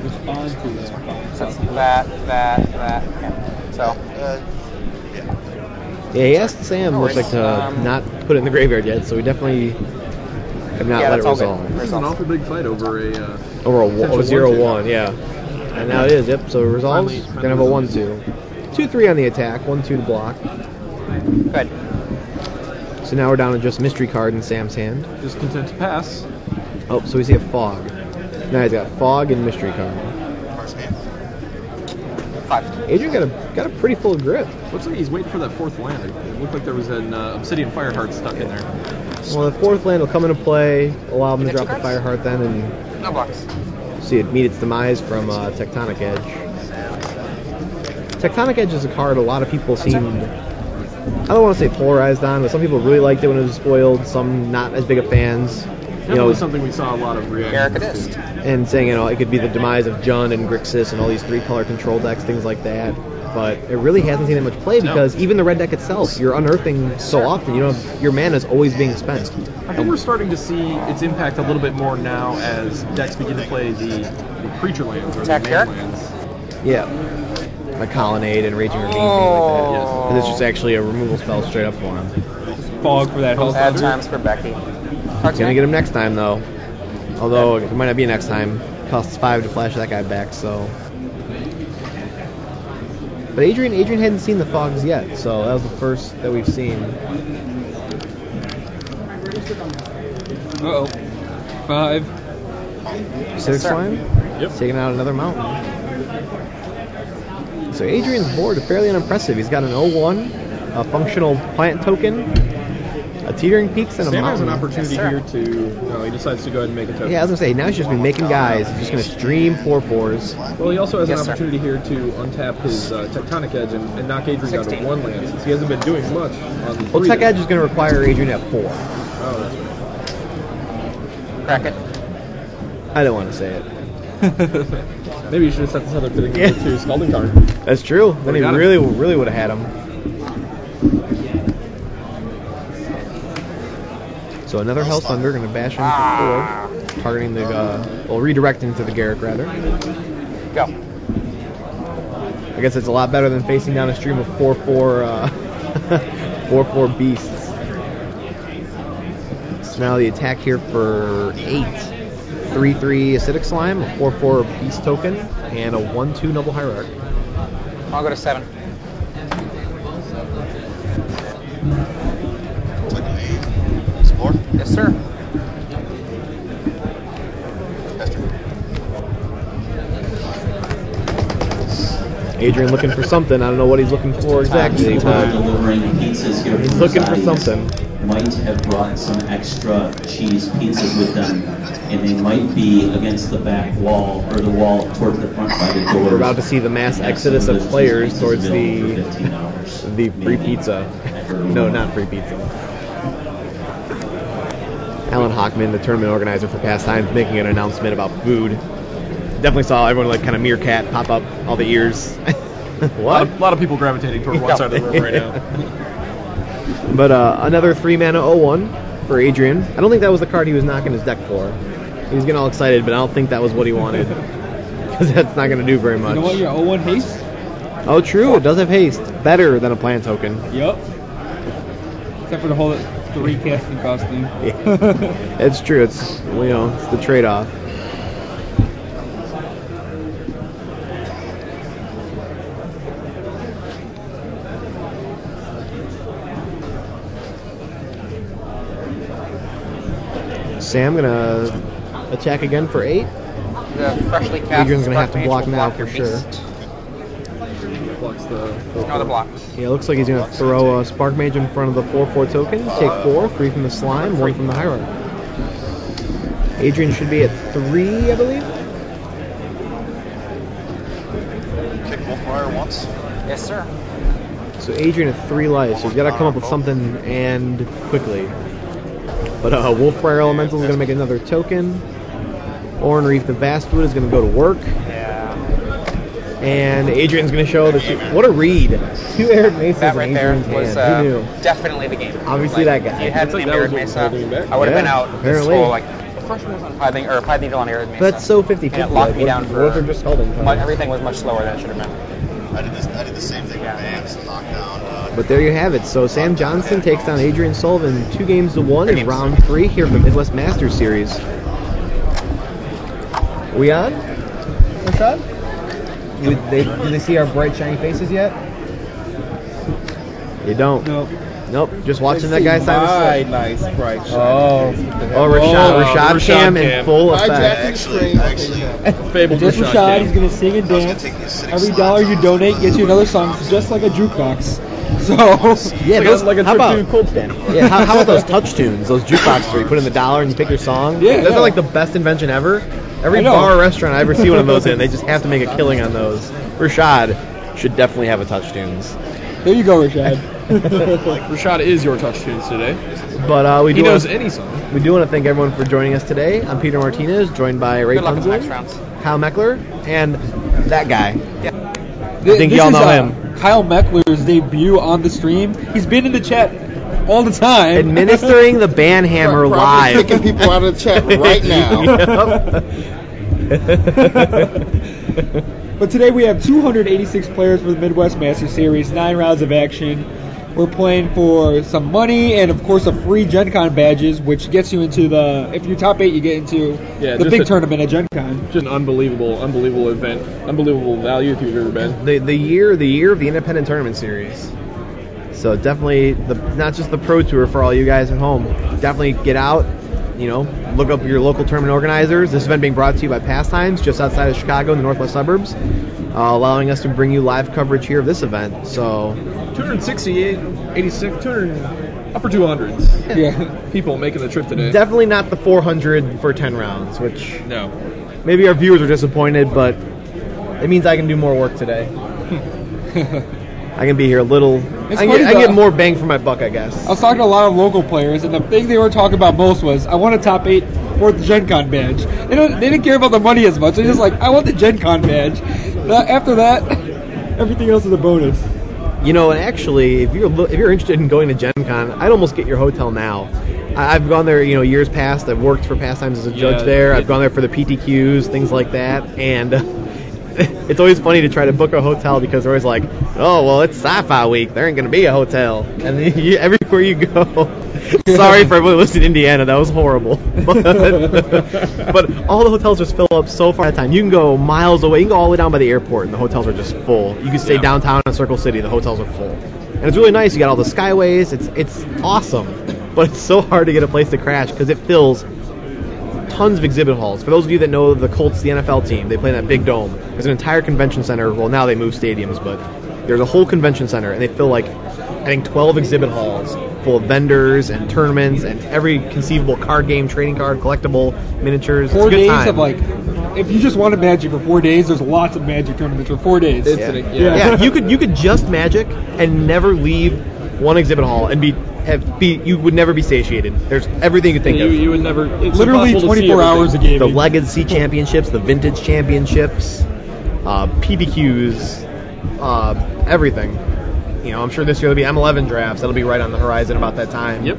respond to that. So that. Okay. So. Yeah, he asked Sam, looks like, to not put it in the graveyard yet, so we definitely have not let it resolve. This is an awful big fight over a... over a 0-1, yeah. And now it is, yep, so it resolves. Gonna have a 1-2. 2-3 on the attack, 1-2 to block. Good. So now we're down to just Mystery Card in Sam's hand. Just content to pass. Oh, so we see a Fog. Now he's got Fog and Mystery Card. 5. Adrian got a pretty full grip. Looks like he's waiting for that fourth land. It looked like there was an Obsidian Fireheart stuck in there. Well, the fourth land will come into play, allow him to drop the Fireheart then, and No blocks. see it meet its demise from Tectonic Edge. Tectonic Edge is a card a lot of people seemed, I don't want to say polarized on, but some people really liked it when it was spoiled, some not as big of fans. Definitely something we saw a lot of reactions to. And saying, it could be the demise of Jund and Grixis and all these 3-color control decks, things like that. But it really hasn't seen that much play because even the red deck itself, you're unearthing so often, your mana is always being spent. I think we're starting to see its impact a little bit more now as decks begin to play the creature lands or the man lands. Yeah. Like Colonnade and Raging Ravine, things like that. Yes. And it's just actually a removal spell straight up for him. Fog for that whole Bad times for Becky. Gonna get him next time though. Although it might not be next time. Costs 5 to flash that guy back, so. But Adrian hadn't seen the Fogs yet, so that was the first that we've seen. Uh-oh. 5. Acidic Slime? Yep. Taking out another mountain. So Adrian's board is fairly unimpressive. He's got an 0-1, a functional plant token, a Teetering Peaks, and a Sam has mountain. an opportunity here to... he decides to go ahead and make a token. Yeah, I was going to say, now he's just been making guys. He's just going to stream 4/4s. Well, he also has an opportunity here to untap his Tectonic Edge and knock Adrian down to 1 land, since he hasn't been doing much on Well, Tech Edge is going to require Adrian to have 4. Oh, that's right. Crack it. I don't want to say it. Maybe you should have set this other fitting to Scalding Tarn. That's true. Then he really would have had him. So another Hell's Thunder, going to bash him for 4, targeting the, redirecting to the Garruk, rather. Go. I guess it's a lot better than facing down a stream of 4/4, 4/4 beasts. So now the attack here for 8. 3/3 Acidic Slime, a 4/4 Beast token, and a 1/2 Noble Hierarch. I'll go to 7. Yes, sir. Adrian looking for something. I don't know what he's looking for exactly, but delivering pizzas here he's from looking for Resides something. Might have brought some extra cheese pizzas with them, and they might be against the back wall or the wall towards the front by the doors. We're about to see the mass exodus of players towards the free pizza. No, not free pizza. Alan Hockman, the tournament organizer for Past Times, making an announcement about food. Definitely saw everyone kind of meerkat pop up all the ears. What? A lot of people gravitating toward one side of the room right now. But another 3-mana 0-1 for Adrian. I don't think that was the card he was knocking his deck for. He was getting all excited, but I don't think that was what he wanted. Because that's not going to do very much. You know what? Your 0-1 haste? Oh, true. It does have haste. Better than a plant token. Yup. Except for the whole 3 casting costing. Yeah. It's true. It's it's the trade-off. Sam gonna attack again for 8. The freshly cast Adrian's gonna have to Spark block Mage will now block for your sure. beast. No, the block. Yeah, it looks like he's gonna throw a Spark Mage in front of the 4/4 token. Take 4, 3 from the slime, 1 from the Hierarch. Adrian should be at 3, I believe. Kick Wolfrider once. Yes, sir. So Adrian at 3 life, so he's got to come up with something and quickly. But Wolfbriar Elemental is going to make another token. Oran Reef the Vastwood is going to go to work. Yeah. And Adrian's going to show what a read. 2 Arid Mesas That in right there Adrian's was hand. Who knew? definitely the game. Obviously that guy. If you hadn't Looks like named that Arid was what was Mesa, holding him back. I would have Yeah, been out apparently. this whole Probably think Dylan aired me. That's so 50-50. And it locked me down for. What if they're just holding time? Everything was much slower than it should have been. I did the same thing with Vance, knockdown. But there you have it. So Sam Johnston takes down Adrian Sullivan 2-1 in round 3 here for the Midwest Masters Series. We on? Rashad? Do they see our bright, shiny faces yet? You don't. Nope. Just watching that guy side to side. Nice, bright. Rashad cam in full effect. Actually, Fabled Just Rashad Rashad, cam. he's gonna sing and I was gonna dance. take these six Every songs dollar you off. donate gets you another song, just like a jukebox. So Yeah, those, like a how trip about to Cold Stand. yeah? How about those touch tunes? Those jukeboxes where you put in the dollar and you pick your song. Yeah, those yeah. are like the best invention ever. Every I know. bar or restaurant I ever see one of those in, they just have to make a killing on those. Rashad should definitely have a touch tunes. there you go, Rashad. Rashad is your touch tunes today. But we He do knows wanna, any song. we do want to thank everyone for joining us today. I'm Peter Martinez, joined by Ray Good luck in the next Punzlin, rounds. Kyle Meckler, and that guy. I think y'all know him. Kyle Meckler's debut on the stream. He's been in the chat all the time. Administering the banhammer Probably live. kicking people out of the chat right now. But today we have 286 players for the Midwest Masters Series, 9 rounds of action. We're playing for some money and, of course, a free Gen Con badges, which gets you into the, if you're top 8, you get into the just big tournament at Gen Con. Just an unbelievable event. Unbelievable value if you've ever been. the year of the Independent Tournament Series. So definitely not just the Pro Tour for all you guys at home. Definitely get out, look up your local tournament organizers. This event being brought to you by Pastimes, just outside of Chicago in the northwest suburbs, allowing us to bring you live coverage here of this event. So 268, 86, 200, upper 200s. Yeah. People making the trip today. definitely not the 400 for 10 rounds, which No. maybe our viewers are disappointed, but it means I can do more work today. I can be here a little. It's I funny can get though. more bang for my buck, I guess. I was talking to a lot of local players, and the thing they were talking about most was, I want a top 8 for the Gen Con badge. They didn't care about the money as much. They're just like, I want the Gen Con badge. After that, everything else is a bonus. And actually, if you're interested in going to Gen Con, I'd almost get your hotel now. I've gone there, years past. I've worked for Pastimes as a judge there. I've gone there for the PTQs, things like that, and it's always funny to try to book a hotel because they're always like, oh, well, it's Sci-Fi Week. There ain't going to be a hotel. And then everywhere you go, sorry for everyone listening in Indiana, that was horrible. But all the hotels just fill up so far at a time. You can go miles away. You can go all the way down by the airport, and the hotels are just full. You can stay downtown in Circle City. The hotels are full. And it's really nice. You got all the skyways. It's awesome. But it's so hard to get a place to crash because it fills tons of exhibit halls. For those of you that know the Colts, the NFL team, they play in that big dome. There's an entire convention center. Well, now they move stadiums, but there's a whole convention center, and they fill I think 12 exhibit halls full of vendors and tournaments and every conceivable card game, trading card, collectible, miniatures. 4 it's a good days time. of if you just wanted Magic for 4 days, there's lots of Magic tournaments for 4 days. Yeah, you could just Magic and never leave one exhibit hall and you would never be satiated. There's everything you could think of. You would never. It's Literally impossible to see 24 hours a everything. game. The Legacy Championships, the Vintage Championships, PBQs, everything. I'm sure this year there'll be M11 drafts. That'll be right on the horizon about that time. Yep.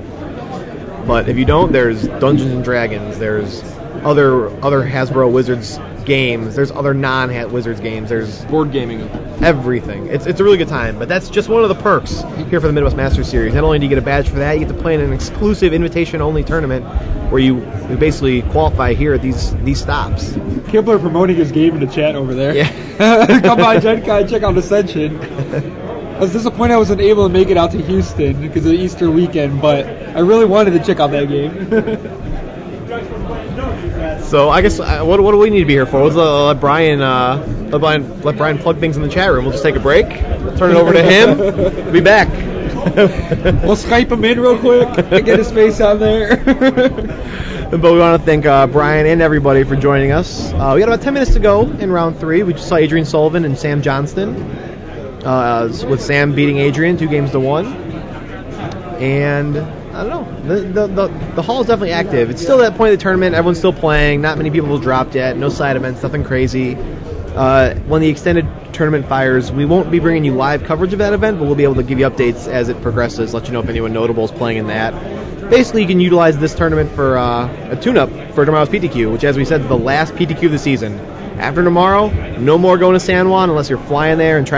But if you don't, there's Dungeons and Dragons. There's other Hasbro Wizards games. There's other non-Wizards games. There's Board gaming. everything. It's a really good time. But that's just one of the perks here for the Midwest Masters Series. Not only do you get a badge for that, you get to play in an exclusive invitation-only tournament where you basically qualify here at these stops. Kibler promoting his game in the chat over there. Yeah. Come by Gen Con, check out Ascension. I was disappointed I wasn't able to make it out to Houston because of the Easter weekend, but I really wanted to check out that game. So I guess what do we need to be here for? Let's let Brian plug things in the chat room. We'll just take a break. Turn it over to him. We'll be back. We'll Skype him in real quick and get his face on there. But we want to thank Brian and everybody for joining us. We got about 10 minutes to go in round 3. We just saw Adrian Sullivan and Sam Johnston, with Sam beating Adrian 2-1. And I don't know. The hall is definitely active. It's still that point of the tournament. Everyone's still playing. Not many people have dropped yet. No side events. Nothing crazy. When the extended tournament fires, we won't be bringing you live coverage of that event, but we'll be able to give you updates as it progresses. Let you know if anyone notable is playing in that. basically you can utilize this tournament for a tune-up for tomorrow's PTQ, which, as we said, is the last PTQ of the season. After tomorrow, no more going to San Juan unless you're flying there and trying